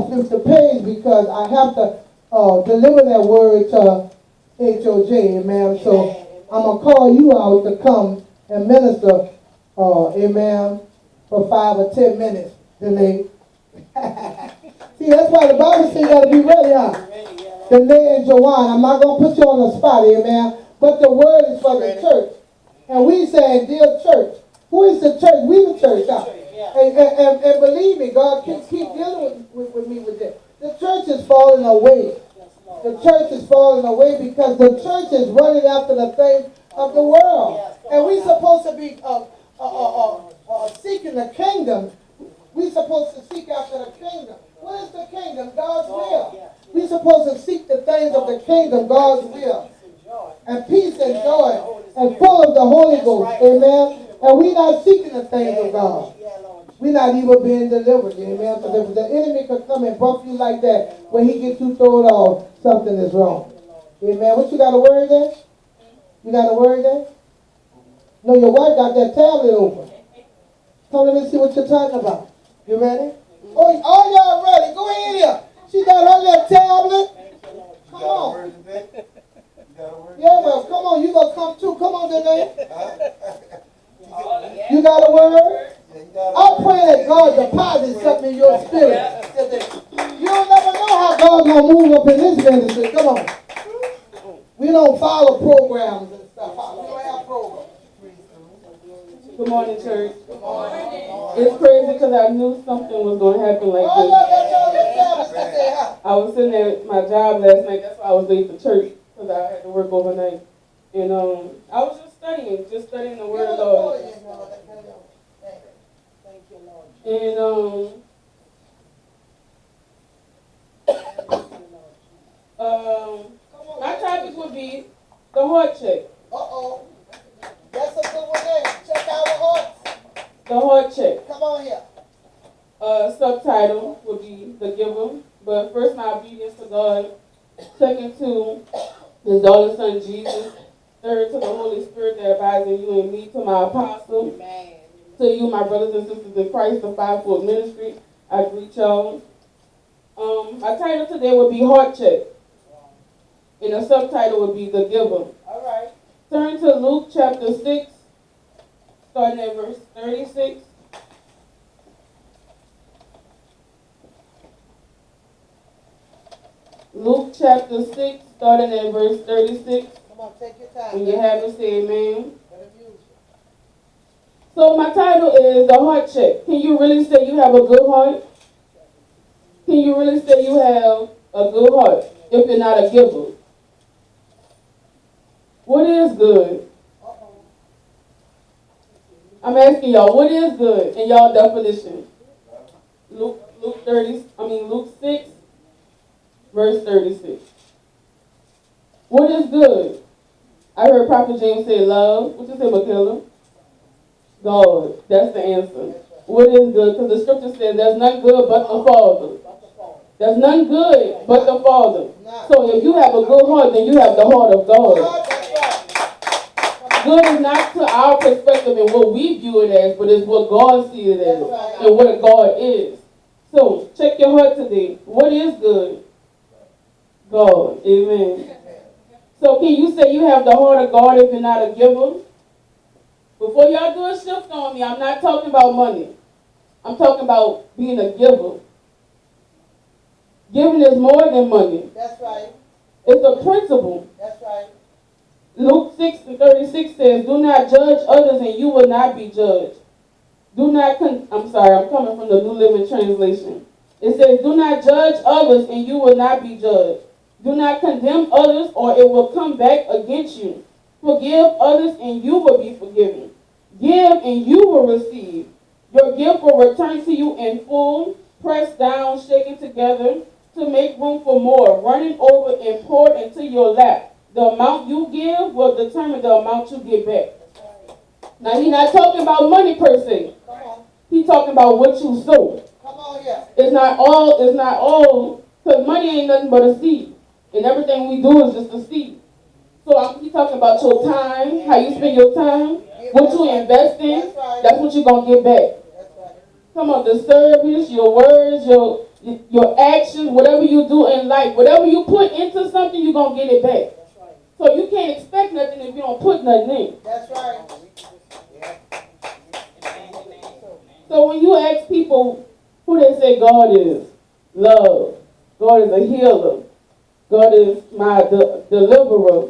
flip the page because I have to deliver that word to HOJ, amen. So I'm going to call you out to come and minister, amen, for 5 or 10 minutes. Delay. See, that's why the Bible says you got to be ready, huh? Delay and Joanne. I'm not going to put you on the spot, amen. But the word is for the church. And we say, dear church. Who is the church? We the church, huh? And believe me, God keep dealing with me with this. The church is falling away. The church is falling away because the church is running after the things of the world. And we're supposed to be seeking the kingdom. We're supposed to seek after the kingdom. What is the kingdom? God's will. We're supposed to seek the things of the kingdom, God's will. And peace and joy and full of the Holy Ghost. Amen. And we're not seeking the things of God. We're not even being delivered. Amen. Because if the enemy could come and buff you like that, when he gets you thrown off, something is wrong. Amen. What, you got a word there? You got a word there? No, your wife got that tablet open. Come, let me see what you're talking about. You ready? Oh, y'all ready? Go ahead here. She got her little tablet. Come on. Yeah, well, come on. You going to come too. Come on, Danae. You got a word? I pray that God deposits something in your spirit. You don't never know how God's going to move up in this ministry. Come on. We don't follow programs and stuff. We don't have programs. Good morning, church. Good morning. It's crazy because I knew something was going to happen like this. I was sitting at my job last night. That's why I was late for church because I had to work overnight. And I was just studying the Word of God. And my topic would be the heart check. Uh-oh. That's a good one there. Check our hearts. The heart check. Come on here. Subtitle would be The Giver. But first, my obedience to God. Second, to His daughter, Son, Jesus. Third, to the Holy Spirit that abides in you and me. To my apostle. Amen. To you, my brothers and sisters in Christ, the fivefold ministry. I greet y'all. My title today would be Heart Check. And the subtitle would be The Giver. All right. Turn to Luke chapter 6, starting at verse 36. Luke chapter 6, starting at verse 36. Come on, take your time. When you have it, say amen. So my title is The Heart Check. Can you really say you have a good heart? Can you really say you have a good heart if you're not a giver? What is good? I'm asking y'all, what is good in y'all definition? Luke 6, verse 36. What is good? I heard Prophet James say love. What you say, Michaela? God. That's the answer. What is good? Because the scripture says there's none good but the Father. There's none good but the Father. So if you have a good heart, then you have the heart of God. Good is not to our perspective and what we view it as, but it's what God sees it as and what God is. So check your heart today. What is good? God. Amen. So can you say you have the heart of God if you're not a giver? Before y'all do a shift on me, I'm not talking about money. I'm talking about being a giver. Giving is more than money. That's right. It's a principle. That's right. Luke 6 and 36 says, do not judge others and you will not be judged. I'm coming from the New Living Translation. It says, do not judge others and you will not be judged. Do not condemn others or it will come back against you. Forgive others and you will be forgiven. Give and you will receive. Your gift will return to you in full, pressed down, shaken together to make room for more, running over and poured into your lap. The amount you give will determine the amount you get back. Now, he's not talking about money per se. He's talking about what you sow. Come on, yeah. It's not all, because money ain't nothing but a seed. And everything we do is just a seed. So he's talking about your time, how you spend your time, what you invest in, that's what you're going to get back. Come on, the service, your words, your actions, whatever you do in life, whatever you put into something, you're going to get it back. So you can't expect nothing if you don't put nothing in. That's right. So when you ask people who they say God is, love, God is a healer, God is my deliverer,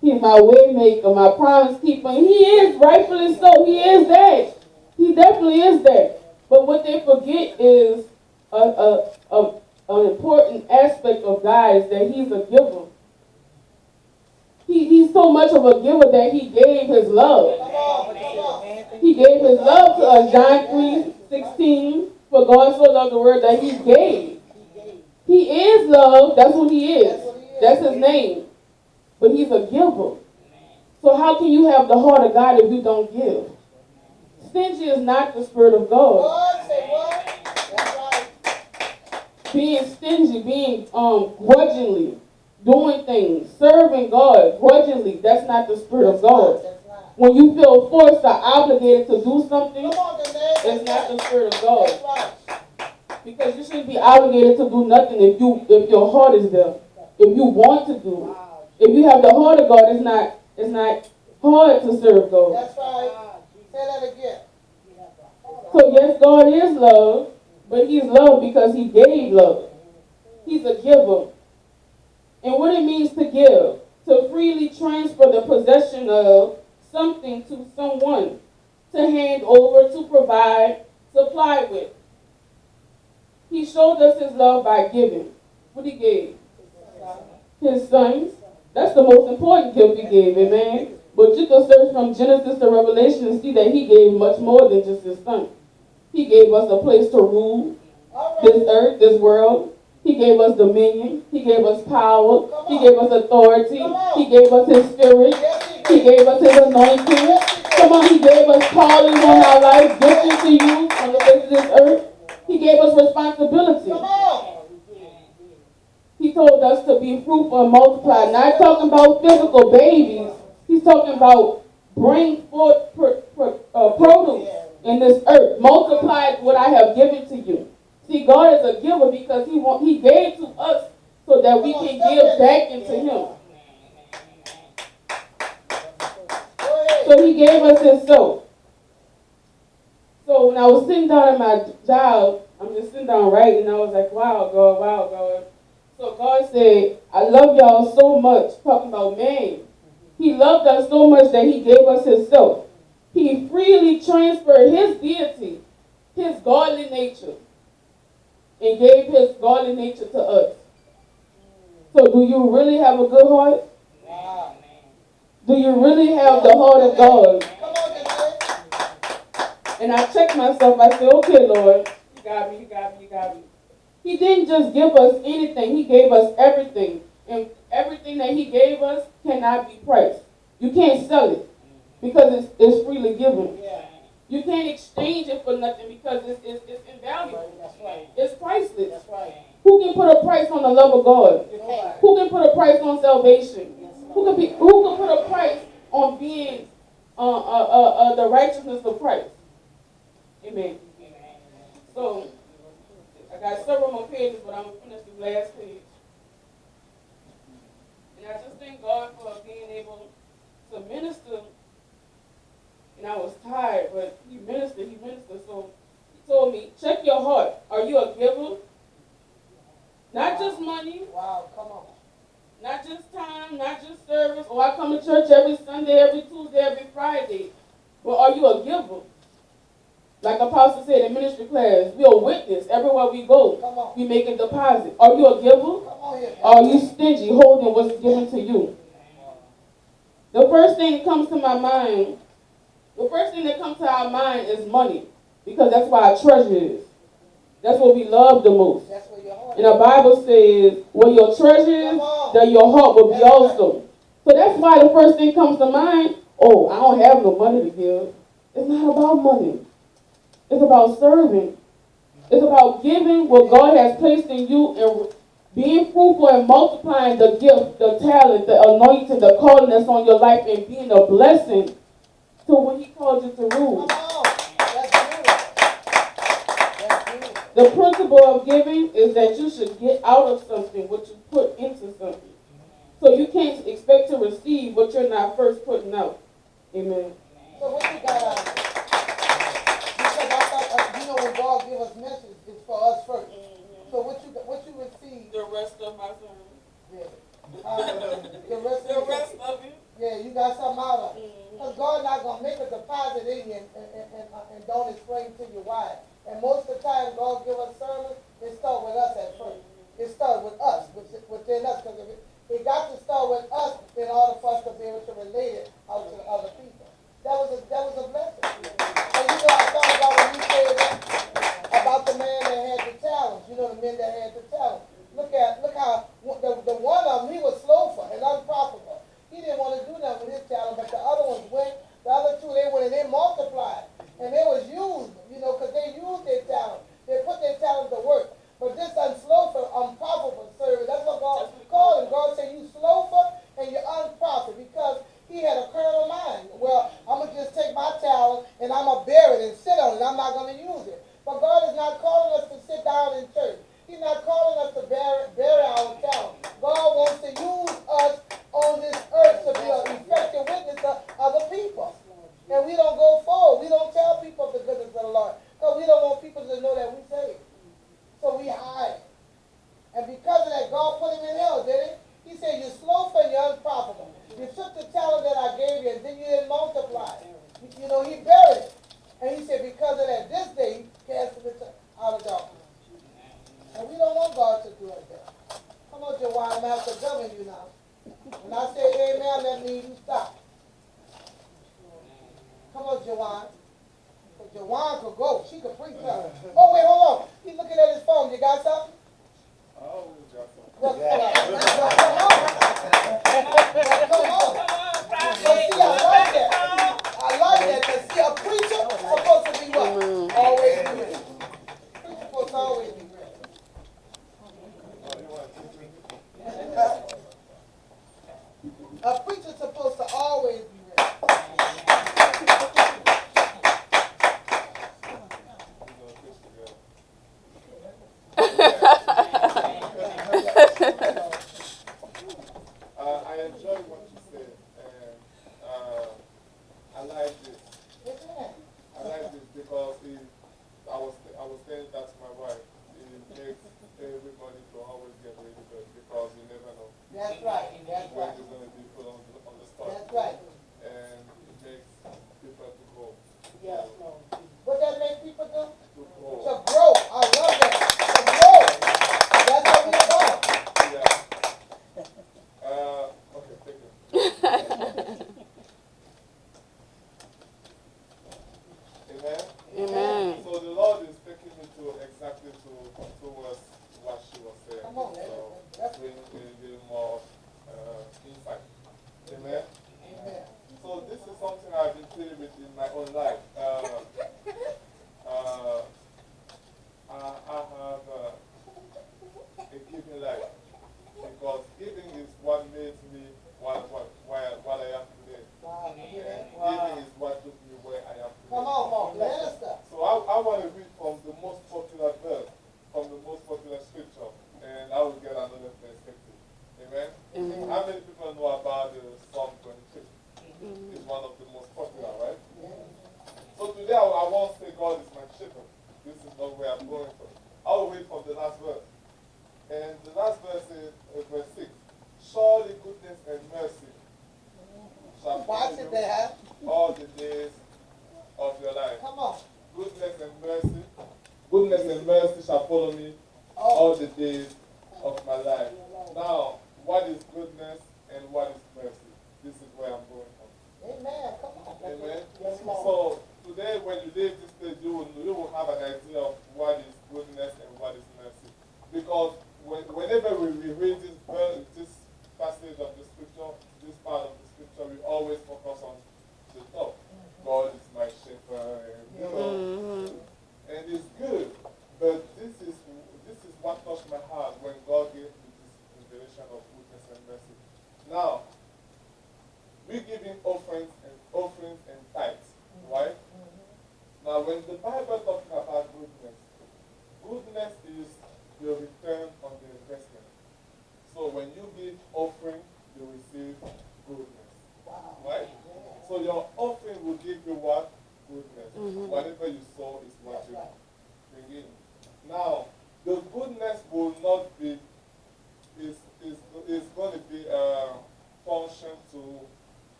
He's my way maker, my promise keeper. And He is, rightfully so. He is that. He definitely is that. But what they forget is an important aspect of God is that He's a giver. He's so much of a giver that He gave His love. He gave His love to us. John 3:16. For God so loved the world that He gave. He is love. That's what He is. That's His name. But He's a giver. So how can you have the heart of God if you don't give? Stingy is not the Spirit of God. Being stingy, being grudgingly, doing things, serving God grudgingly, that's not the Spirit of God. When you feel forced or obligated to do something, it's not the Spirit of God. Because you shouldn't be obligated to do nothing if your heart is there. If you want to do it. If you have the heart of God, it's not hard to serve God. That's right. Say that again. So yes, God is love, but He's love because He gave love. He's a giver. And what it means to give, to freely transfer the possession of something to someone, to hand over, to provide, supply with. He showed us His love by giving. What He gave? His sons. That's the most important gift He gave, amen? But you can search from Genesis to Revelation and see that He gave much more than just His Son. He gave us a place to rule this earth, this world. He gave us dominion. He gave us power. He gave us authority. He gave us His Spirit. He gave us His anointing. Come on, He gave us callings on our life, gifting to you on the face of this earth. He gave us responsibility. He told us to be fruitful and multiply. Not talking about physical babies. He's talking about bring forth produce in this earth. Multiply what I have given to you. See, God is a giver because He gave to us so that we can give back into Him. So He gave us Himself. So when I was sitting down at my job, I'm just sitting down writing, and I was like, wow, God, wow, God. So God said, I love y'all so much, talking about man. He loved us so much that He gave us Himself. He freely transferred His deity, His godly nature, and gave His godly nature to us. So do you really have a good heart? Do you really have the heart of God? And I checked myself. I said, okay, Lord, you got me, you got me, you got me. He didn't just give us anything. He gave us everything. And everything that He gave us cannot be priced. You can't sell it because it's freely given. You can't exchange it for nothing because it's invaluable. It's priceless. Who can put a price on the love of God? Who can put a price on salvation? Who can put a price on being the righteousness of Christ? Amen. So I got several more pages, but I'm going to finish the last page. And I just thank God for being able to minister. And I was tired, but He ministered. So He told me, check your heart. Are you a giver? Not just money. Wow, come on. Not just time, not just service. Oh, I come to church every Sunday, every Tuesday, every Friday. But are you a giver? Like Apostle said in ministry class, we are witness everywhere we go. We make a deposit. Are you a giver? Are you stingy, holding what's given to you? The first thing that comes to my mind, the first thing that comes to our mind is money. Because that's where our treasure is. That's what we love the most. And the Bible says, where your treasure is, there your heart will be also. So that's why the first thing comes to mind, oh, I don't have no money to give. It's not about money. It's about serving. It's about giving what God has placed in you and being fruitful and multiplying the gift, the talent, the anointing, the calling that's on your life and being a blessing to what He called you to rule. The principle of giving is that you should get out of something what you put into something. So you can't expect to receive what you're not first putting out. Amen. So what you got out of it? Because I thought, when God give us message, it's for us first. So what you receive? The rest of my sermon. Yeah. The rest of it. Yeah, you got something out of it. Because God's not going to make a deposit in you and don't explain to you why. And most of the time, God give us sermons, it starts with us at first. It starts with us, within us. Because it got to start with us in order for us to be able to relate it out to the other people. That was a blessing. And I thought about when you said that about the man that had the talents. The men that had the talents. Look how the one of them, he was slothful and unprofitable. He didn't want to do nothing with his talent, but the other ones went. The other two, they went and they multiplied. And they was used, because they used their talent. They put their talent to work. But this unslowful, unprofitable servant, that's what God called him. God said, you slowful and you're unprofitable, because he had a carnal mind. Well, I'm going to just take my talent and I'm going to bury it and sit on it. I'm not going to use it. But God is not calling us to sit down in church. He's not calling us to bury our talent. God wants to use us on this earth to be an effective witness to other people. And we don't go forward. We don't tell people the goodness of the Lord, because we don't want people to know that we saved. So we hide. And because of that, God put him in hell, didn't he? He said, you're slothful and you're unprofitable. You took the talent that I gave you, and then you didn't multiply it. He buried it. And he said, because of that, this day, he cast it out of darkness. And we don't want God to do it there. Come on, Jawan, I'm going to have to govern you now. When I say amen, that means you stop. Come on, Jawan. Jawan could go. She could preach her. Oh, wait, hold on. He's looking at his phone. You got something? I always got something. Well, come on. See, I like that. I like that. Because, see, a preacher is supposed to be what? Always be ready. Preacher supposed to always be ready. A preacher's supposed to always be ready. I enjoy what you said, and I like this. I like this because I was saying that to my wife. It makes everybody to always get ready because you never know. That's right. That's when right. you're going to be put on the spot. That's right. And it makes people to grow. Yes. What that make people do? To grow. To grow. I love that. To grow. That's what we're about. Yeah. Okay, thank you. Amen? Amen. So the Lord is taking me to exactly towards what she was saying. Come on, man. So bring a little more insight. Amen? Amen. So this is something I've been dealing with in my own life. I have a giving life, because giving is what made me what I am today. Wow. Giving is what took me where I am today. Come on, minister. So I want to read from the most popular verse, from the most popular scripture, and I will get another perspective. Amen? Amen. How many people know about Psalm 23? It's one of the most popular, right? So today I won't say God is my shepherd. This is not where I'm going from. I will read from the last verse. And the last verse is verse 6. Surely goodness and mercy shall follow Watch it you there. all the days of your life. Come on. Goodness and mercy shall follow me all the days of my life. Now, what is goodness and what is mercy? This is where I'm going from. Amen. Come on. Amen. Yes, Lord. So today, when you leave this place, you will have an idea of what is goodness and what is mercy. Because whenever we read this passage of the scripture, this part of the scripture, we always focus on the top. God is my shepherd, and it's good. But this is what touched my heart when God gave me this revelation of goodness and mercy. Now, we give in offerings and tithes, right? Now, when the Bible talking about goodness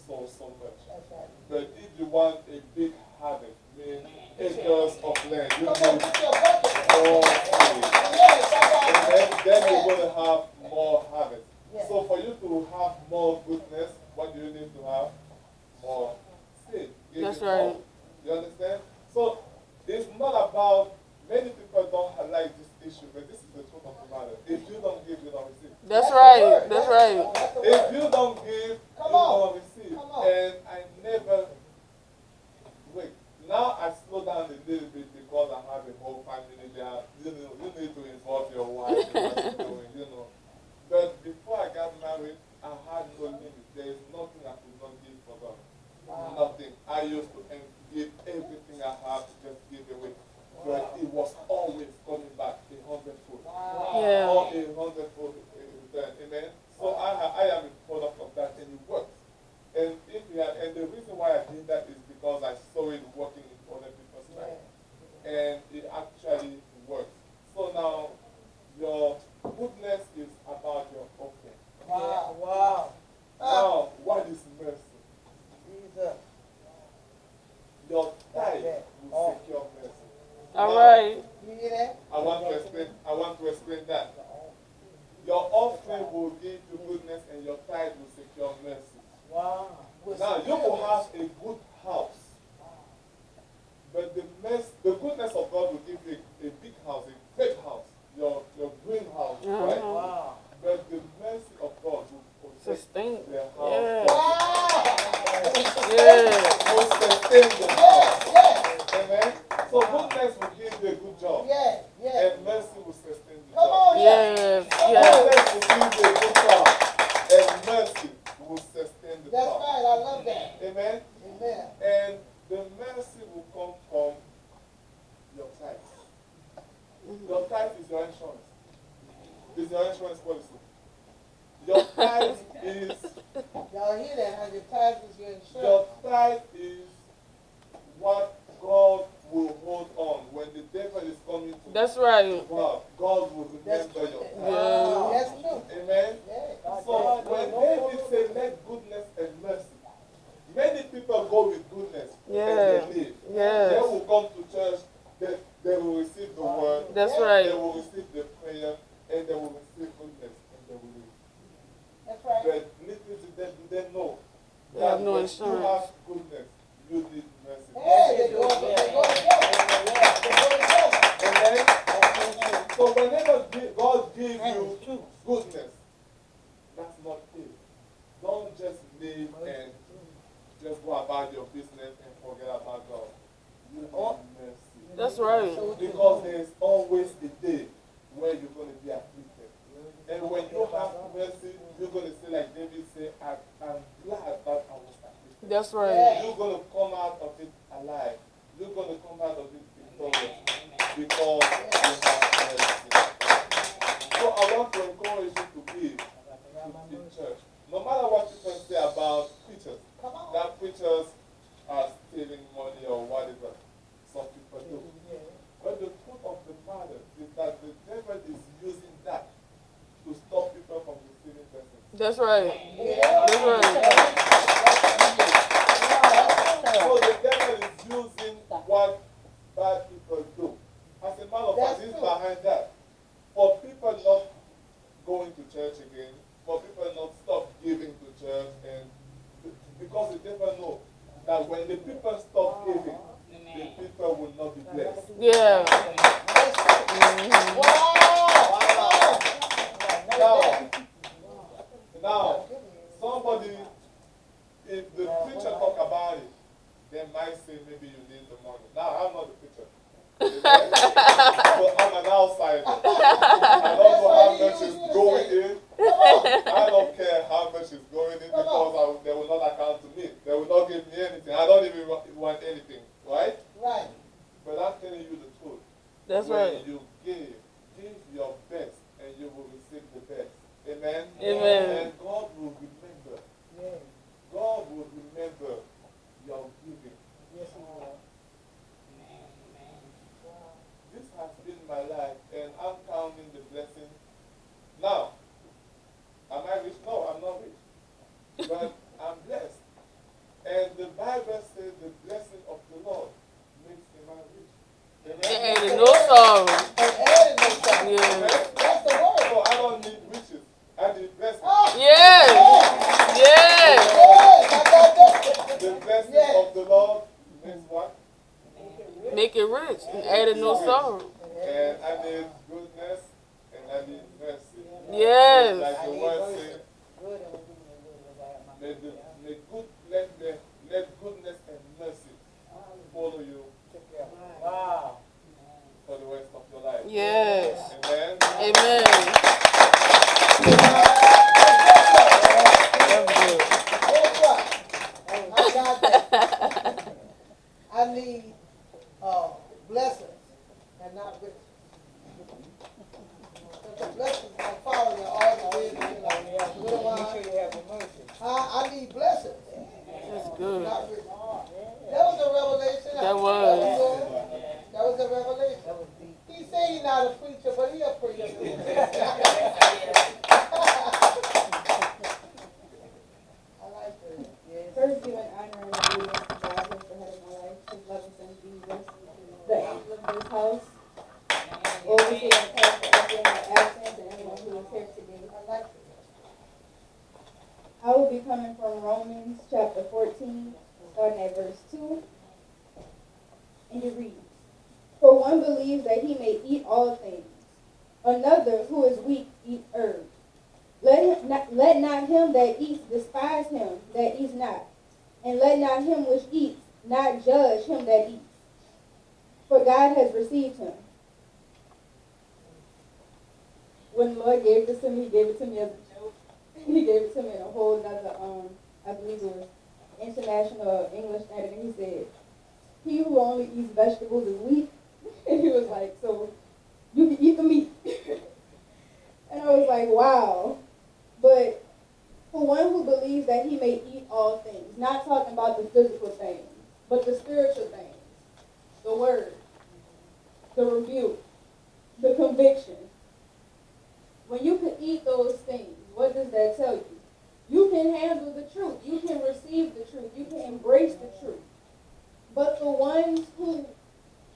so much. That's right. But if you want a big harvest, mean acres of land, you Come on, need get your bucket. more seed. Yes, that's And right. then Yes. you're going to have more harvest. Yes. So for you to have more goodness, what do you need to have? More seed. Give That's it right. more. You understand? So it's not about, many people don't like this issue, but this is the truth of the matter. If you don't give, you don't receive. That's the right. word. That's right. That's the If word. you don't give, Come you on. don't receive. Come on. And I never wait. Now I slow down a little bit because I have a whole family there. You know, you need to involve your wife in what you're doing, you know. But before I got married, I had no limit. There is nothing I could not give for God. Wow. Nothing. I used to give everything I have to just give away. But it was always coming back 100-fold. Wow. Yeah. All 100-fold return. Amen. So I am a product of that, and it works. And and the reason why I did that is because I saw it working in other people's lives, and it actually works. So now, your goodness is about your offering. Wow. Wow. Now, what is mercy? Jesus. Your tithe will secure mercy. All Now, right. You hear that? I want to explain that. Your offering will give you goodness, and your tithe will secure mercy. Wow. Now you will have a good house, but the goodness of God will give you a big house, a great house, your dream house, right? Wow. But the mercy of God will protect Sustain. the house. Yeah. Wow. Yeah. Will sustain the Yes, house. yes. Amen. So goodness will give you a good job, Yes, yes. and mercy will sustain the Come job. on, yes. Yes. Yes. Goodness will give you a good job, and mercy will sustain the That's job. right. I love that. Amen. Amen. And the mercy will come from your tithe. Your tithe is your insurance. It's your insurance policy. Your tithe is Y'all hear that? How your tithe is your insurance. your tithe is what God will hold on when the devil is coming to That's right. God. God will That's remember your tithe. Wow. That's true. Amen. Yeah. So when David said, "Let goodness and mercy," many people go with goodness Yeah. and they leave. Yes. They will come to church, they will receive the word, That's they right. will receive the prayer, and they will receive goodness, and they will leave. That's right. But little did they know They have that no when insurance. you have goodness, you need mercy. Hey, they go together. They go together. Amen. So whenever God gives you goodness, that's not it. Don't just live and just go about your business and forget about God. You need mercy. That's right. Because there's always a day where you're going to be afflicted. And when you have mercy, you're going to say, like David said, I'm glad that I was afflicted. That's right. You're going to come out of it alive. You're going to come out of it victorious. Because you have mercy. So I want to encourage you to give in church. No matter what people say about preachers, that preachers are stealing money or whatever, some people do. But the truth of the matter is that the devil is using that to stop people from receiving blessings. That's right. That's So the devil is using what bad people do. As a matter of fact, he's behind that. For people not going to church again, for people not stop giving to church, and because the devil know that when the people stop giving, the people will not be blessed. Yeah. Now, somebody, if the preacher talk about it, they might say maybe you need the money. Now, I'm not the preacher. So I'm an outsider. I don't know how much is going in. I don't care how much is going in because they will not account to me. They will not give me anything. I don't even want anything, right? Right. But I'm telling you the truth. That's when right. you give your best and you will receive the best. Amen? Amen. And God will remember. God will remember your giving. Yes, He will. This has been my life, and I'm counting the blessing. Now, am I rich? No, I'm not rich. But I'm blessed. Bible says the blessing of the Lord makes a man rich. And no sorrow. And added no sorrow. Yeah. That's the word. So I don't need riches. I need blessing. Yes. Yes. Yes, I got that. The blessing Yes. of the Lord makes what? Make it rich and added no sorrow. And I need goodness and I need mercy. Yes. Like the word says, let goodness and mercy follow you for the rest of your life. Yes. Amen. Amen. Guess what? I got that. I need blessings and not riches. Because the blessings are following you all the way to your little while. I need blessings. That's good. Not riches. That was a revelation. That was. That was a revelation. He said he's not a preacher, but he a preacher. I like that. First, giving honor and obedience to God, who is the head of my life, his loving son Jesus, the angel of this house, overseer and pastor everyone in my absence, and anyone who is here today. I like it. I will be coming from Romans chapter 14, starting at verse 2, and it reads, "For one believes that he may eat all things, another who is weak eat herbs. Let not him that eats despise him that eats not, and let not him which eats not judge him that eats, for God has received him." When the Lord gave this to me, he gave it to me as a joke. He gave it to me in a whole nother, I believe it was International English Standard, and he said, "He who only eats vegetables is weak." And he was like, "So you can eat the meat." And I was like, wow. But for one who believes that he may eat all things, not talking about the physical things, but the spiritual things, the word, the rebuke, the conviction. When you can eat those things, what does that tell you? You can handle the truth. You can receive the truth. You can embrace the truth. But the ones who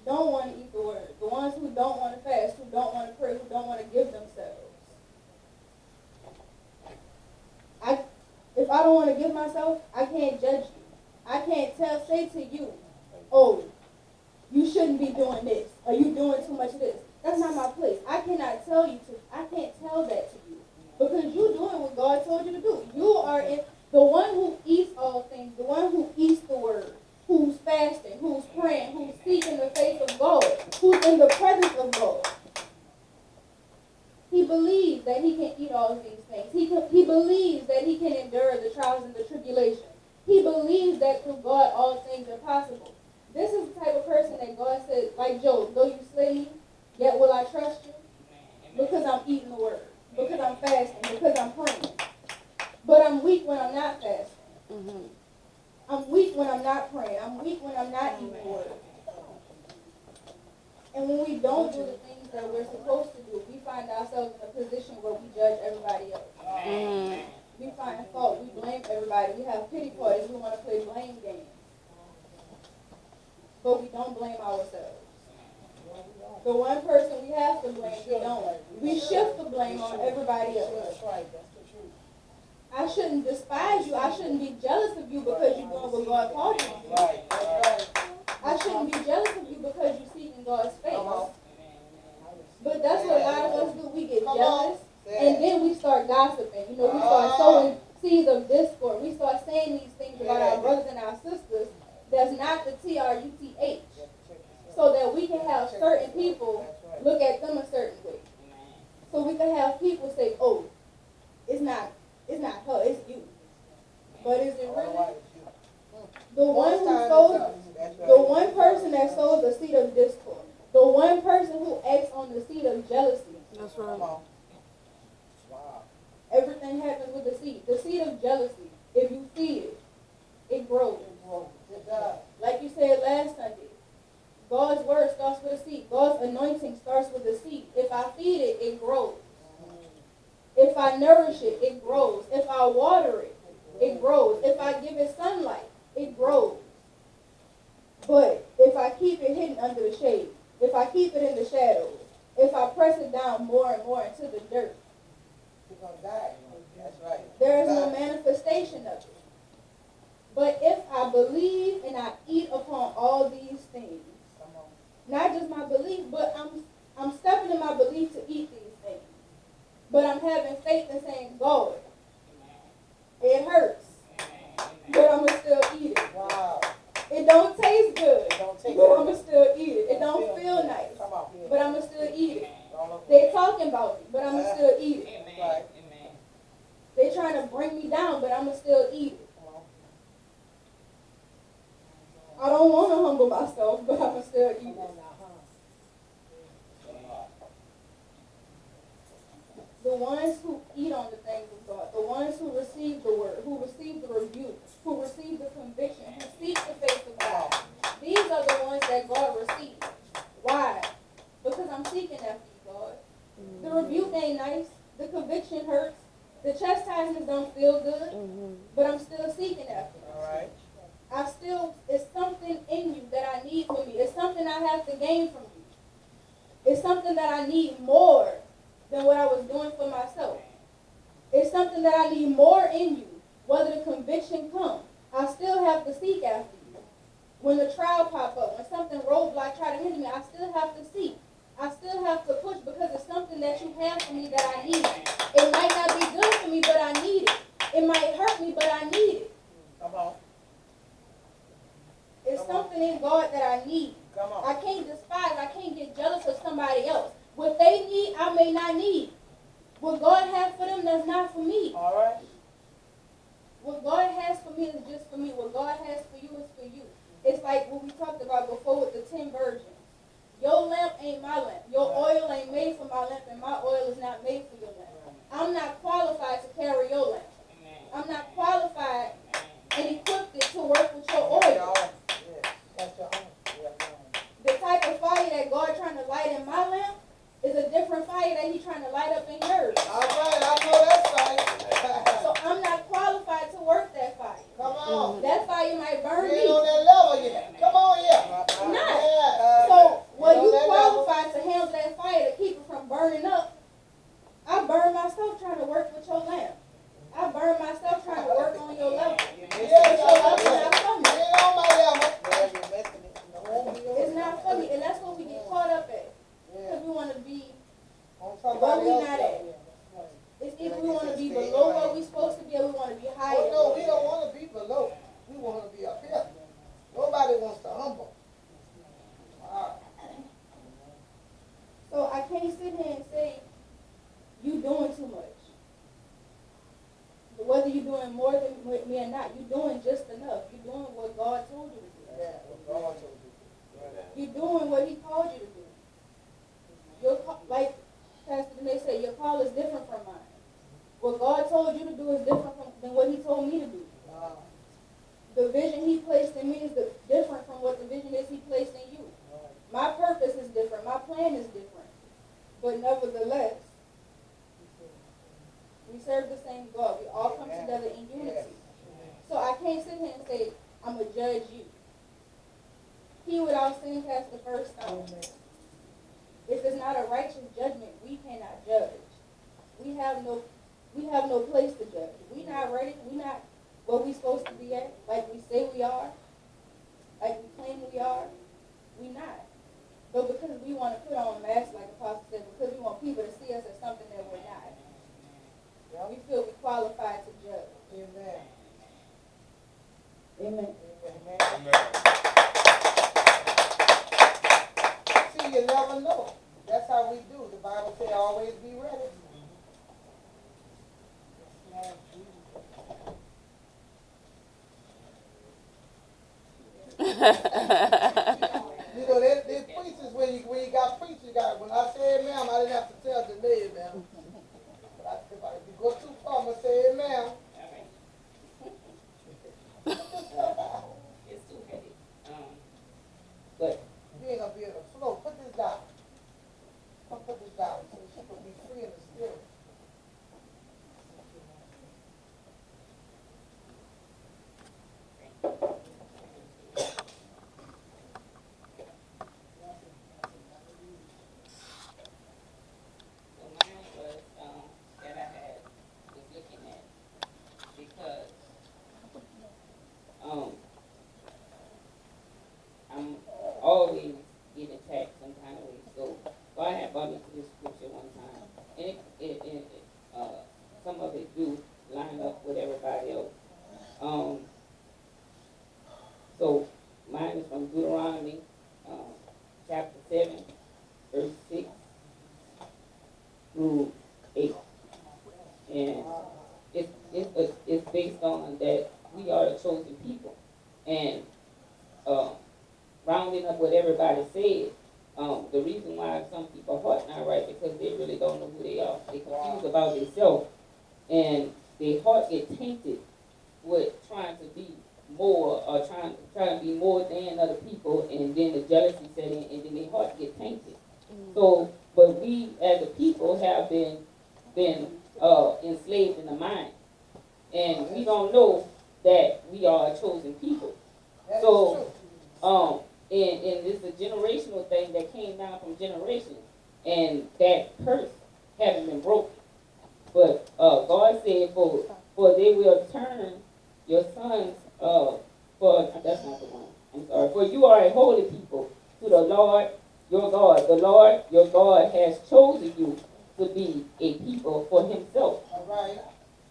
don't want to eat the word, the ones who don't want to fast, who don't want to pray, who don't want to give themselves, if I don't want to give myself, I can't judge you. I can't say to you, "Oh, you shouldn't be doing this, or you doing too much of this." That's not my place. I cannot tell you to. I can't tell that to you because you're doing what God told you to do. You are in the one who eats all things, the one who eats the word, who's fasting, who's praying, who's seeking the face of God, who's in the presence of God. He believes that he can eat all these things. He believes that he can endure the trials and the tribulations. He believes that through God all things are possible. This is the type of person that God said, like Job, "Though you slay me, yet will I trust you," because I'm eating the word, because I'm fasting, because I'm praying. But I'm weak when I'm not fasting. Mm-hmm. I'm weak when I'm not praying. I'm weak when I'm not eating the word. And when we don't do the things that we're supposed to do, we find ourselves in a position where we judge everybody else. Mm-hmm. We find fault. We blame everybody. We have pity parties. We want to play blame games. But we don't blame ourselves. The one person we have to blame, we don't. We shift the blame on everybody else. I shouldn't despise you. I shouldn't be jealous of you because you're doing what God called you to do. I shouldn't be jealous of you because you're seeking God's face. But that's what a lot of us do. We get jealous, and then we start gossiping. We start sowing seeds of discord. We start saying these things about our brothers and our sisters that's not the TRUTH. So that we can have certain people look at them a certain way. So we can have people say, "Oh, it's not her, it's you." But is it really? The one person that sows the seed of discord, the one person who acts on the seed of jealousy. That's right. Everything happens with the seed. The seed of jealousy, if you feed it, it grows. Like you said last Sunday, God's word starts with a seed. God's anointing starts with a seed. If I feed it, it grows. If I nourish it, it grows. If I water it, it grows. If I give it sunlight, it grows. the dirt. You're going to die. That's right. There is no manifestation of it. But if I believe and I eat upon all these things, not just my belief, but I'm stepping in my belief to eat these things. But I'm having faith and saying, God, it hurts, but I'm going to still eat it. Wow. It don't taste good, but I'm good. going to still eat it. It don't feel nice, but I'm going to still eat it. They talking about me, but I'm going to still eat it. Right. They trying to bring me down, but I'm going to still eat it. I don't want to humble myself, but I'm going to still eat it. The ones who eat on the things of God, the ones who receive the word, who receive the rebuke, who receive the conviction, who seek the face of God, these are the ones that God receives. Why? Because I'm seeking after you, God. The rebuke ain't nice. The conviction hurts. The chastisements don't feel good, but I'm still seeking after you. All right. It's something in you that I need from you. It's something I have to gain from you. It's something that I need more than what I was doing for myself. It's something that I need more in you. Whether the conviction comes, I still have to seek after you. When the trial pop up, when something roadblock try to hinder me, I still have to seek. I still have to push because it's something that you have for me that I need. It might not be good for me, but I need it. It might hurt me, but I need it. Come on. It's something in God that I need. Come on. I can't despise. I can't get jealous of somebody else. What they need, I may not need. What God has for them, that's not for me. All right. What God has for me is just for me. What God has for you is for you. It's like what we talked about before with the 10 virgins. Your lamp ain't my lamp. Your oil ain't made for my lamp, and my oil is not made for your lamp. I'm not qualified to carry your lamp. I'm not qualified and equipped to work with your oil. That's your own. The type of fire that God trying to light in my lamp is a different fire that He's trying to light up in yours. All right, I know that's right. So I'm not qualified to work that fire. Come on. That fire might burn You me. ain't on that level yet. Come on here. Not. Yeah. So when on you that qualified to handle that fire to keep it from burning up, I burn myself trying to work with your lamp. I burn myself trying to work on your level. Yes, Your level is not for me. you ain't on my level. It's not for me, and that's what we get caught up at. Because we want to be On where somebody we else not level. at. It's either we want to be below where we're supposed to be, or we want to be higher. Oh, no, we don't want to be below. We want to be up here. Nobody wants to humble. Wow. So I can't sit here and say, you doing too much. But whether you're doing more than me or not, you're doing just enough. You're doing what God told you to do. Yeah, what God told you. You're doing what He called you to do. Like Pastor Dene said, your call is different from mine. What God told you to do is different than what He told me to do. The vision He placed in me is different from what the vision is He placed in you. My purpose is different. My plan is different. But nevertheless, we serve the same God. We all come together in unity. So I can't sit here and say, I'm going to judge you. He without sin cast the first stone. If it's not a righteous judgment, we cannot judge. We have no place to judge. We not ready. We not where we supposed to be at, like we say we are, like we claim we are. We not. But because we want to put on a mask, like Apostle said, because we want people to see us as something that we're not, we feel we qualified to judge. Amen. Amen. Amen. See, you never know. That's how we do. The Bible says always be ready. You know, they preachers, when you got preachers, when I say amen, I didn't have to tell the name, amen. But if you go too far, I'm going to say amen. It's too heavy. But You ain't going to be able to flow. Put this down. Come put this down so she can be free in the spirit. so mine was So mine is from Deuteronomy chapter 7, verse 6 through 8. And it's based on that we are the chosen people. And rounding up what everybody said, the reason why some people heart not right because they really don't know who they are. They confused about themselves, and their heart get tainted with trying to be more or trying to be more than other people, and then the jealousy set in, and then their heart get tainted. So, but we as a people have been enslaved in the mind, and we don't know that we are a chosen people. So, and it's a generational thing that came down from generations, and that curse hasn't been broken. But God said, for they will turn your sons, that's not the one, I'm sorry, for you are a holy people to the Lord your God. The Lord your God has chosen you to be a people for himself,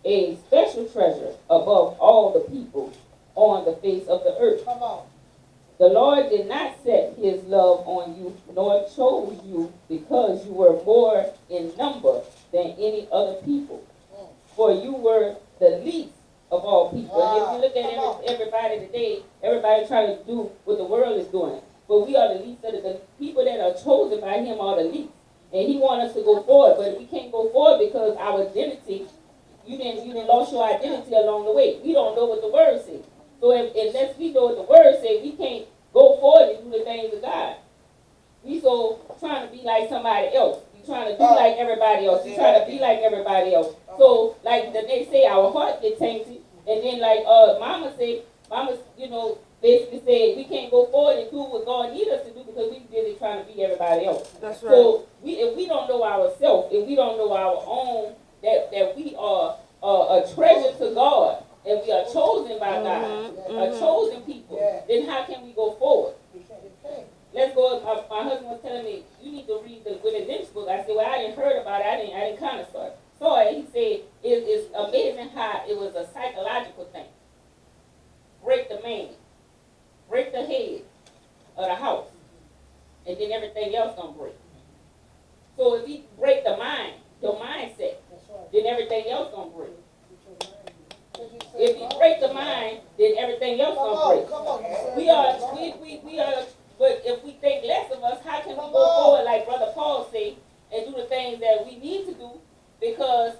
a special treasure above all the people on the face of the earth. Come on. The Lord did not set his love on you, nor chose you because you were more in number than any other people. For you were the least of all people. And if you look at everybody today, everybody trying to do what the world is doing. But we are the least of the people that are chosen by him are the least. And he wants us to go forward, but we can't go forward because our identity, you didn't lost your identity along the way. We don't know what the word says. So unless we know what the word says, we can't go forward and do the things of God. We so trying to be like somebody else. We trying to be like everybody else. We trying to be like everybody else. So like they say, our heart gets tainted, and then like Mama, basically said we can't go forward and do what God needs us to do because we busy trying to be everybody else. That's right. So if we don't know ourselves, if we don't know our own, that we are a treasure to God, and we are chosen by God, a chosen people, then how can we go forward? Let's go. My husband was telling me, you need to read the Willie Lynch book. I said, well, I didn't heard about it. I didn't kind of saw it. He said, it's amazing how it was a psychological thing. Break the man. Break the head of the house. And then everything else gonna break. So if he break the mind, your mindset, then everything else gonna break. If you break the mind, then everything else gonna break. We are, but if we think less of us, how can we go forward like Brother Paul say and do the things that we need to do? Because,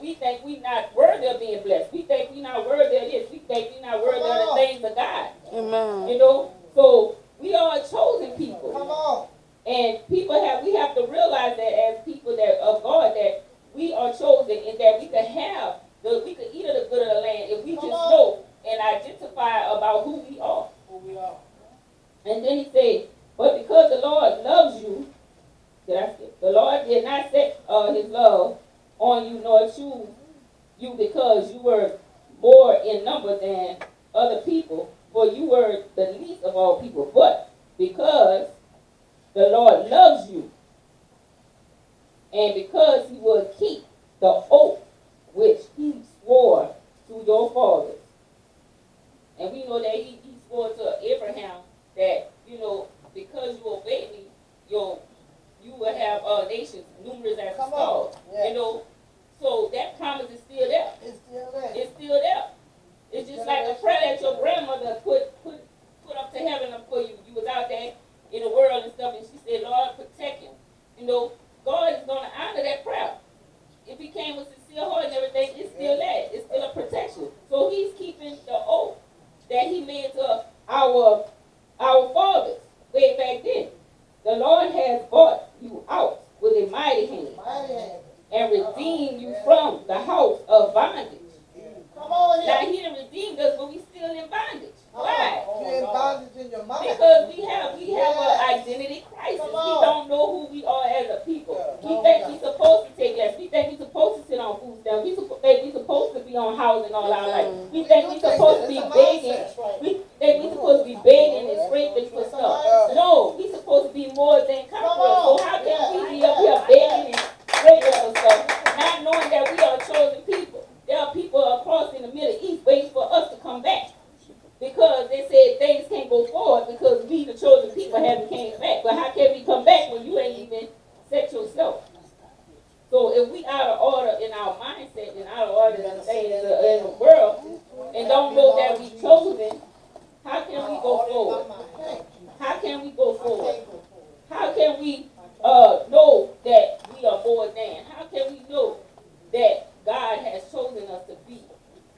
we think we not worthy of being blessed. We think we not worthy of this. We think we not worthy of the things of God. Amen. So we are a chosen people. Come on. And we have to realize that as people that of God, that we are chosen and that we could eat of the good of the land if we just know and identify about who we are. And then he said, but because the Lord loves you, the Lord did not set his love on you nor choose you because you were more in number than other people, for you were the least of all people. But because the Lord loves you, and because he will keep the oath which he swore to your fathers. And we know that he swore to Abraham that, because you obey me, you will have nations numerous as the stars. So that promise is still there. It's still there. It's still there. It's just like the prayer that your grandmother put up to heaven for you. You was out there in the world and stuff, and she said, Lord, protect him. God is going to honor that prayer. If he came with sincere heart and everything, it's still that. It's still a protection. So he's keeping the oath that he made to our fathers way back then. The Lord has brought you out with a mighty hand and redeemed you from the house of bondage. Come on here. Now he done redeemed us, but we still in bondage. Why? You're in bondage in your mind. Because we have an identity crisis. We don't know who we are as a people. We think we're supposed to take less. We think we're supposed to sit on food stamps. We think we're supposed to be on housing all our life. We think we're supposed to be begging. We think we're supposed to be begging and scraping for stuff. No, we're supposed to be more than conquerors. So how can we be up here begging and scraping for stuff, not knowing that we are chosen people? There are people across in the Middle East waiting for us to come back. because they said things can't go forward because we, the chosen people, haven't came back. But how can we come back when you ain't even set yourself? So if we out of order in our mindset and out of order in things in the world and don't know that we chosen, how can we go forward? How can we go forward? How can we know that we are more than? How can we know that God has chosen us to be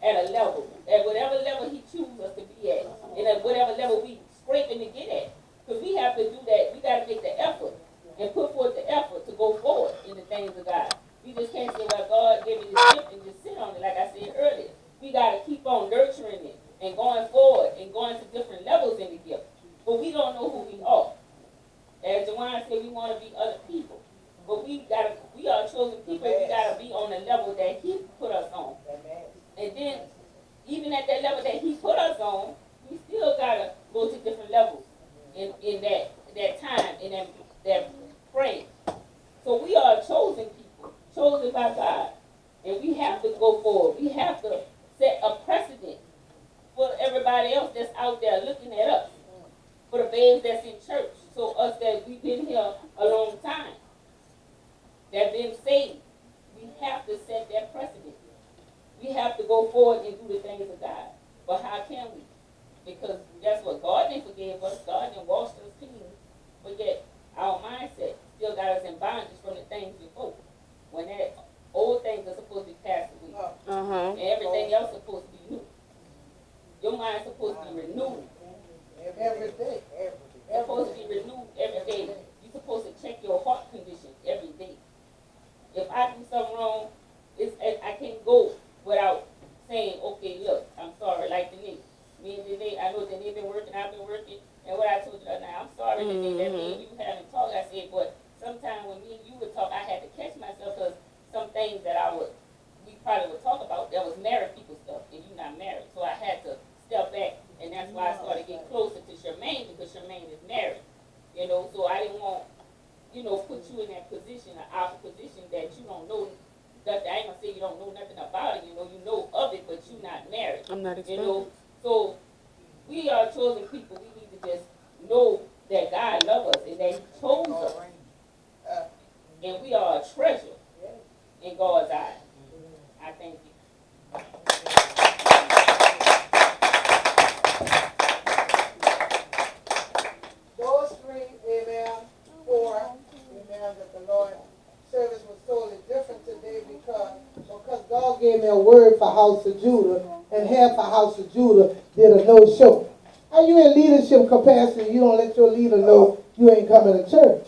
at a level, at whatever level he chooses us to be at, and at whatever level we scraping to get at? Because we have to do that. We got to make the effort and put forth the effort to go forward in the things of God. We just can't say, well, God gave me this gift and just sit on it, like I said earlier. We got to keep on nurturing it and going forward and going to different levels in the gift. But we don't know who we are. As Juanita said, we want to be other people. But we are chosen people, and we got to be on the level that he put us on. And then, even at that level that he put us on, we still got to go to different levels in that time, in that frame. So we are chosen people, chosen by God. And we have to go forward. We have to set a precedent for everybody else that's out there looking at us. For the babes that's in church. So us that we've been here a long time, that been saved, we have to set that precedent. We have to go forward and do the things of God. But how can we? Because that's what God didn't forgive us. God didn't wash us clean. But yet our mindset still got us in bondage from the things before. When that old things are supposed to be passed away. And everything else is supposed to be new. Your mind's supposed to be renewed. Every day. It's supposed to be renewed every day. You're supposed to check your heart condition every day. If I do something wrong, I can't go without saying, okay, look, I'm sorry, like Denise. Me and Denise, I know Denise been working, I've been working, and what I told you now, I'm sorry, Denise, that me and you haven't talked. I said, but sometimes when me and you would talk, I had to catch myself because some things that we probably would talk about, that was married people stuff, and you're not married. So I had to step back, and that's why I started getting closer to Charmaine, because Charmaine is married. You know, so I didn't want, put you in that position, an awkward position that you don't know nothing. I ain't gonna say you don't know nothing about it, you know of it, but you're not married. I'm not expecting. So we are chosen people. We need to just know that God loves us and that he chose us. And we are a treasure in God's eyes. I thank you. Those three, amen, four, amen, that the Lord service was totally different today because God gave me a word for House of Judah, and half of House of Judah did a no-show. Are you in leadership capacity? You don't let your leader know you ain't coming to church.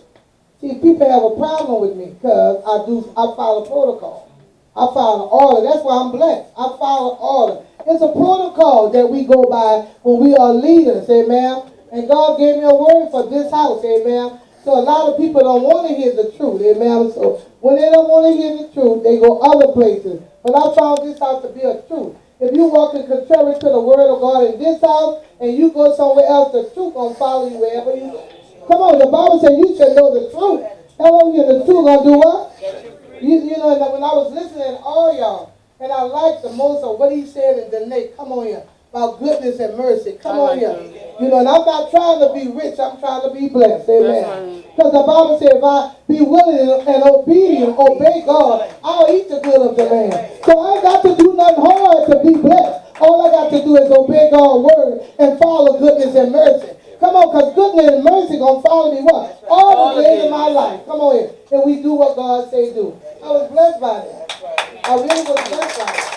See, people have a problem with me because I follow protocol. I follow order. That's why I'm blessed. I follow order. It's a protocol that we go by when we are leaders, amen. And God gave me a word for this house, amen. So a lot of people don't want to hear the truth, amen. So when they don't want to hear the truth, they go other places. But I found this house to be a truth. If you walk in contrary to the word of God in this house, and you go somewhere else, the truth gonna follow you wherever you go. Come on, the Bible says you should know the truth. Hallelujah, the truth gonna do what? You know, when I was listening to all y'all, and I liked the most of what he said in Danae, come on here, about goodness and mercy. Come on here. You know, and I'm not trying to be rich, I'm trying to be blessed. Amen. Because the Bible says if I be willing and obedient, obey God, I'll eat the good of the land. So I ain't got to do nothing hard to be blessed. All I got to do is obey God's word and follow goodness and mercy. Come on, because goodness and mercy going to follow me what? All the days of my life. Come on here. And we do what God say do. I was blessed by that. I really was blessed by that.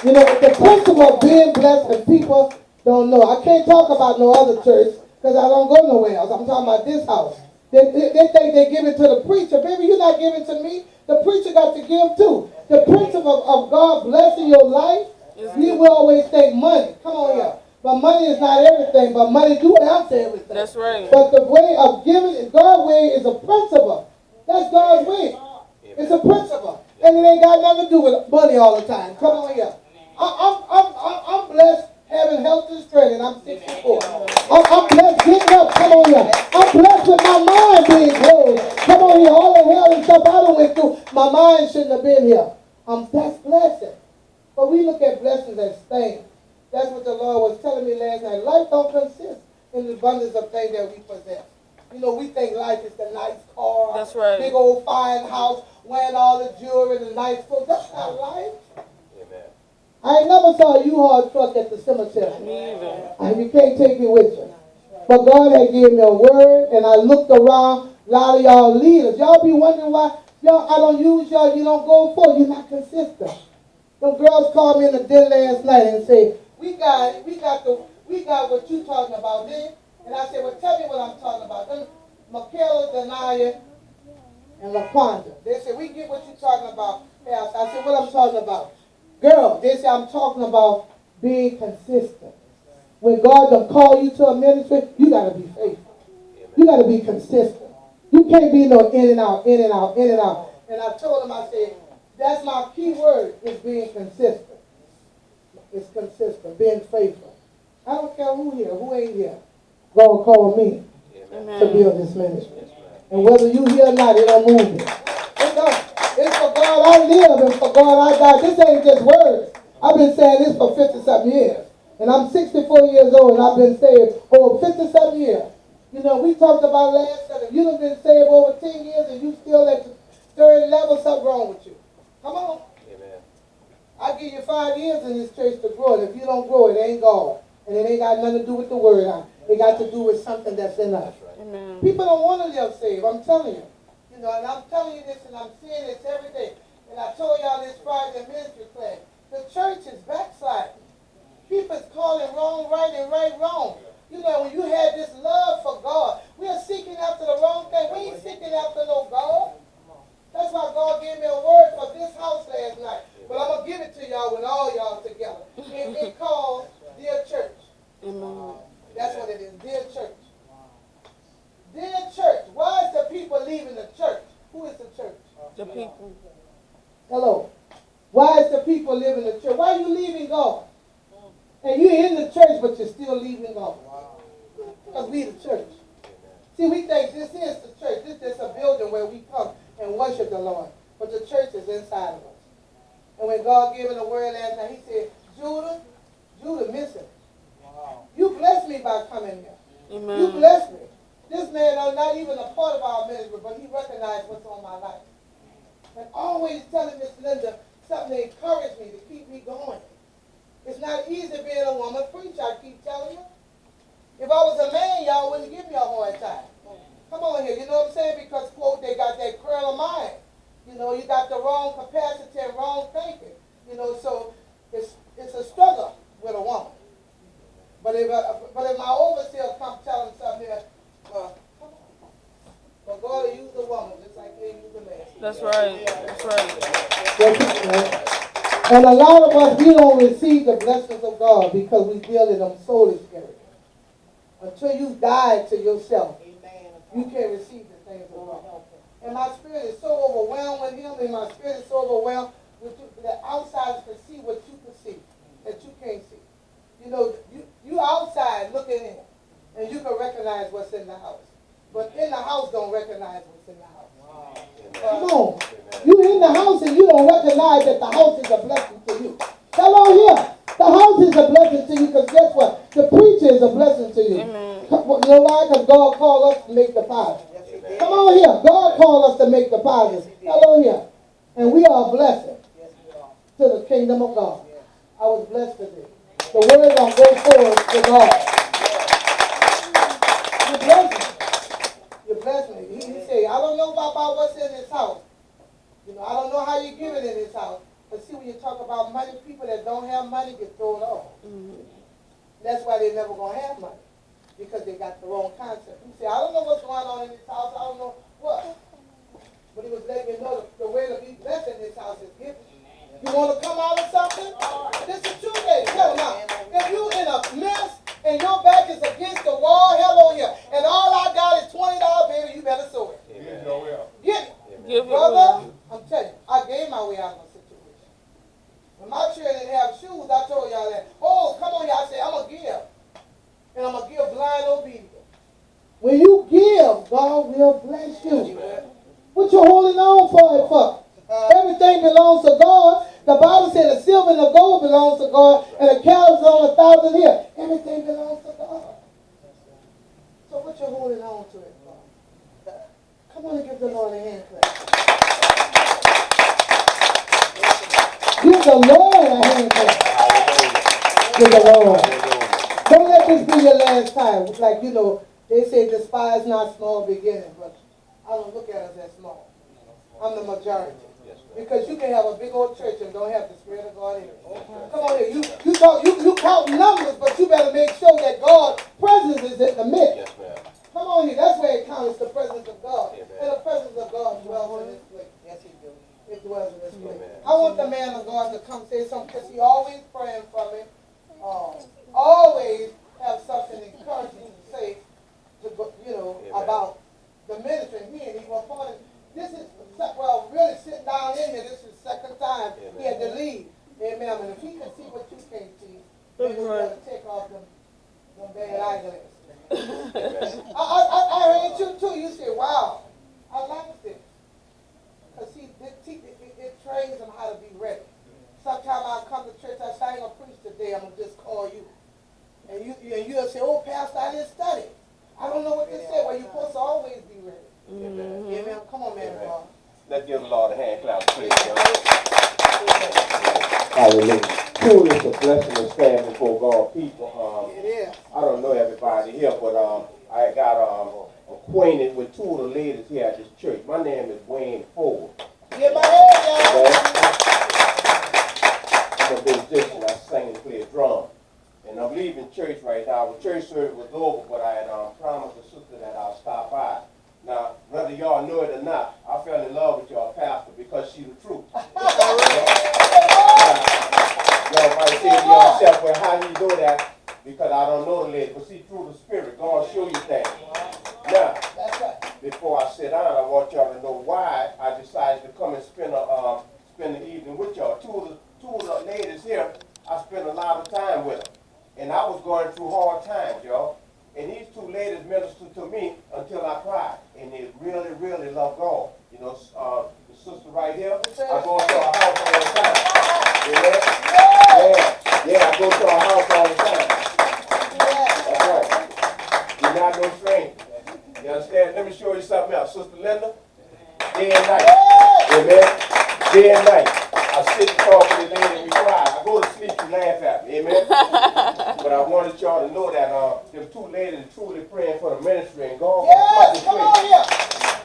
You know, the principle of being blessed and people don't know. I can't talk about no other church because I don't go nowhere else. I'm talking about this house. They think they give it to the preacher. Baby, you're not giving to me. The preacher got to give too. The principle of God blessing your life, we will always think money. Come on here. But money is not everything, but money do answer everything. That's right. But the way of giving, God's way is a principle. That's God's way. It's a principle. And it ain't got nothing to do with money all the time. Come on here. I'm blessed having health and strength, and I'm 64. I'm blessed getting up. Come on here. I'm blessed with my mind being closed. Come on here. All the hell and stuff I done went through, my mind shouldn't have been here. That's blessing. But we look at blessings as things. That's what the Lord was telling me last night. Life don't consist in the abundance of things that we possess. You know, we think life is the nice car, That's right. big old fine house, wearing all the jewelry, the nice clothes. That's not life. Amen. I ain't never saw a U-Haul truck at the cemetery. Me either. And you can't take me with you. But God had given me a word, and I looked around. A lot of y'all leaders, y'all be wondering why I don't use y'all. You don't go for. You're not consistent. Them girls called me in the dinner last night and said, "We got what you talking about, then." And I said, "Well, tell me what I'm talking about." Then Michaela, Denaya, and LaQuanda. They said, "We get what you talking about, Pastor." I said, "What I'm talking about?" Girl, they said, "I'm talking about being consistent. When God done call you to a ministry, you got to be faithful. You got to be consistent. You can't be no in and out, in and out, in and out." And I told him, I said, that's my key word, is being consistent. It's consistent, being faithful. I don't care who here, who ain't here. God called me to build this ministry. And whether you here or not, it don't move me. It don't. It's for God I live and for God I die. This ain't just words. I've been saying this for 50-something years. And I'm 64 years old and I've been saved over 50-something years. You know, we talked about last time. If you've been saved over 10 years and you still at the third level, something wrong with you. Come on. Amen. I give you 5 years in this church to grow. And if you don't grow, it ain't God. And it ain't got nothing to do with the word. It got to do with something that's in us. Amen. People don't want to live saved. I'm telling you. You know, and I'm telling you this and I'm seeing this every day. And I told y'all this Friday in ministry class. The church is backsliding. People's calling wrong right and right wrong. You know, when you had this love for God, we are seeking after the wrong thing. We ain't seeking after no God. That's why God gave me a word for this house last night. But I'm going to give it to y'all with all y'all together. It called Dear Church. Amen. That's what it is, Dear Church. Dear Church, why is the people leaving the church? Who is the church? The people. Hello. Why is the people leaving the church? Why are you leaving God? And you're in the church, but you're still leaving God. Because we the church. See, we think this is the church. This is a building where we come and worship the Lord. But the church is inside of us. And when God gave me the word last night, he said, Judah missing. You blessed me by coming here. Amen. You blessed me. This man is not even a part of our ministry, but he recognized what's on my life. And always telling Miss Linda something to encourage me, to keep me going. It's not easy being a woman preacher, I keep telling you. If I was a man, y'all wouldn't give me a hard time. Come on here, you know what I'm saying? Because, quote, they got that curl of mind. You know, you got the wrong capacity and wrong thinking. You know, so it's a struggle with a woman. But if my overseer come tell him something here, come on. But God will use the woman just like they use the man. That's right. That's right. That's right. And a lot of us, we don't receive the blessings of God because we deal in them soulish areas. Until you die to yourself, you can't receive the things of God. And my spirit is so overwhelmed with him, and my spirit is so overwhelmed with you, that outsiders can see what you can see, that you can't see. You know, you outside looking in, and you can recognize what's in the house. But in the house don't recognize what's in the house. Come on. You in the house and you don't recognize that the house is a blessing to you. Hello here. The house is a blessing to you because guess what? The preacher is a blessing to you. Amen. You know why? Because God called us to make deposits. Come on here. God called us to make deposits. Hello here. And we are a blessing to the kingdom of God. I was blessed today. The word going to go forward to God. You bless me. You bless me. He said, I don't know about what's in this house. You know, I don't know how you give it in this house. But see, when you talk about money, people that don't have money get thrown off. Mm-hmm. That's why they're never going to have money. Because they got the wrong concept. You say, I don't know what's going on in this house. I don't know what. But he was letting you know the way to be blessed in this house is giving. You want to come out of something? This is true, baby. Tell them now. If you in a mess and your back is against the wall, hello here, and all I got is $20, baby, you better sow it. Get it. Give it. Brother, I'm telling you, I gave my way out of a situation. When my children didn't have shoes, I told y'all that. Oh, come on here. I said, I'm going to give. And I'm going to give blind obedience. When you give, God will bless you. What you holding on for it for? Everything belongs to God. The Bible said the silver and the gold belongs to God, and the cattle is on 1,000 hills. Everything belongs to God. So what you holding on to it for? Come on and give the Lord a hand clap. Give the Lord a hand clap. Give the Lord. Don't let this be your last time. It's like, they say despise not small beginning, but I don't look at us as small. I'm the majority. Because you can have a big old church and don't have the Spirit of God in it. Come on here. You count numbers, but you better make sure that God's presence is in the midst. Come on here. That's where it counts, the presence of God. And the presence of God dwells in this place. Yes, he does. It dwells in this place. I want the man of God to come say something because he always praying for me. Always have something encouraging to say, about the ministry. And he was part of this is, really sitting down in here, this is the second time he had to leave. Amen. And if he can see what you can't see, maybe we got to take off them bad eyeglasses. I heard you too. You say, wow, I like this. Because it trains them how to be ready. Sometimes I come to church, I say, I ain't going to preach today, I'm going to just call you. And you'll say, oh, Pastor, I didn't study. I don't know what to say. Well, you're supposed to always be ready. Amen. Come on, man. Let's give the Lord a hand clap, please. Hallelujah. Truly, it's a blessing to stand before God's people. It is. I don't know everybody here, but I got acquainted with two of the ladies here at this church. My name is Wayne Ford. Get my head down. I'm a musician. I sing and play a drum. And I'm leaving church right now. The church service was over, but I had promised the sister that I'll stop by. Now, whether y'all know it or not, I fell in love with y'all pastor because she's the truth. Y'all might say to yourself, well, how do you know that? Because I don't know the lady. But see, through the Spirit, God show you things. Now, before I sit down, I want y'all to know why I decided to come and spend the evening with y'all. Two of the ladies here, I spent a lot of time with them. And I was going through hard times, y'all. And these two ladies ministered to me until I cried. And they really, really love God. The sister right here, I go to her house all the time. Yeah, I go to her house all the time. That's right. You're not no stranger. You understand? Let me show you something else. Sister Linda, day and night. Amen. Day and night. I sit and talk to the lady and we cry. I go to sleep and laugh at me. Amen. But I wanted y'all to know that them two ladies are truly praying for the ministry and God will flood this place.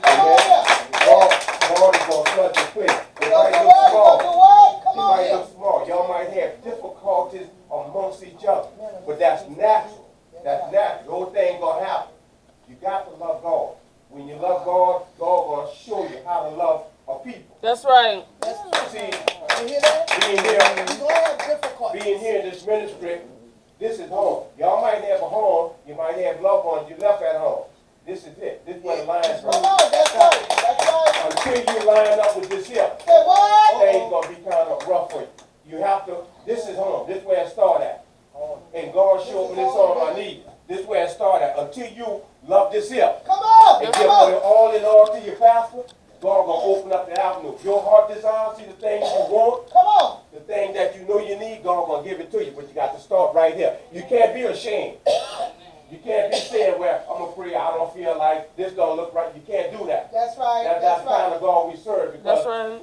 Amen. God is going to flood this place. It might look small. Y'all might have difficulties amongst each other. But that's natural. That's natural. The whole thing going to happen. You got to love God. When you love God, God going to show you how to love a people. That's right. See, You hear that? being here in this ministry, this is home. Y'all might have a home. You might have loved ones you left at home. This is it. This is where the line's Come on, that's right. That's right. Until you line up with this here, Say what? things going to be kind of rough for you. You have to, this is home. This is where it started at. And God showed me this on my knees. This is where it started at. Until you love this here. Come on. And give all in all to your pastor, God going to open up the avenue. Your heart desire, see the things you want. Come on. The thing that you know you need, God going to give it to you. But you got to start right here. You can't be ashamed. You can't be saying, well, I'm going to pray, I don't feel like this don't look right. You can't do that. That's right. That's the kind of God we serve. Because That's right.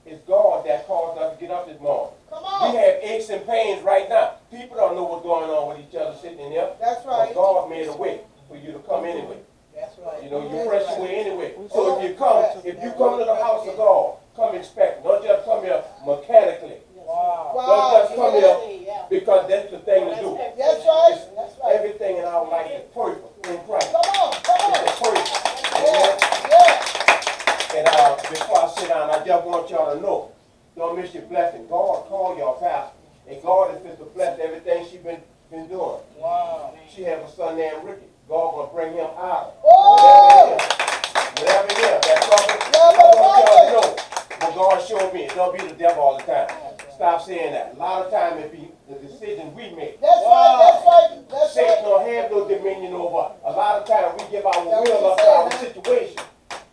it's God that caused us to get up this morning. Come on. We have aches and pains right now. People don't know what's going on with each other sitting in there. That's right. But God made a way for you to come anyway. That's right. You press your way anyway. So if you come to the house of God, come expecting. Don't just come here mechanically. Wow. Don't just come here because that's the thing to do. That's right. That's right. Everything in our life is perfect in Christ. Come on. Come on. It's perfect. Yeah. And before I sit down, I just want y'all to know, don't miss your blessing. God called y'all pastor. And God is just to bless everything she's been doing. Wow. She has a son named Ricky. God will bring him out. Oh! Whatever it is, that trouble, I want y'all to know. But God showed me, it don't be the devil all the time. Stop saying that. A lot of times it be the decision we make. That's right. That's right. That's Satan right. don't have no dominion over us. A lot of times we give our will up to our situation.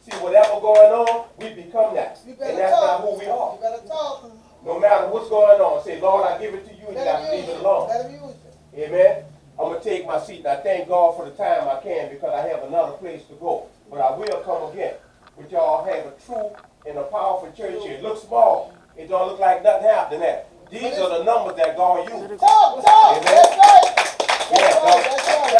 See, whatever going on, we become that. And that's not who we are. You better talk. No matter what's going on, say, Lord, I give it to you, and you got to leave it alone. Let him use it. Amen. I'm going to take my seat, and I thank God for the time I can because I have another place to go. But I will come again. But y'all have a true and a powerful church here. It looks small. It don't look like nothing happening there. These are the numbers that God uses. Talk. Amen. That's right. Yeah, That's right.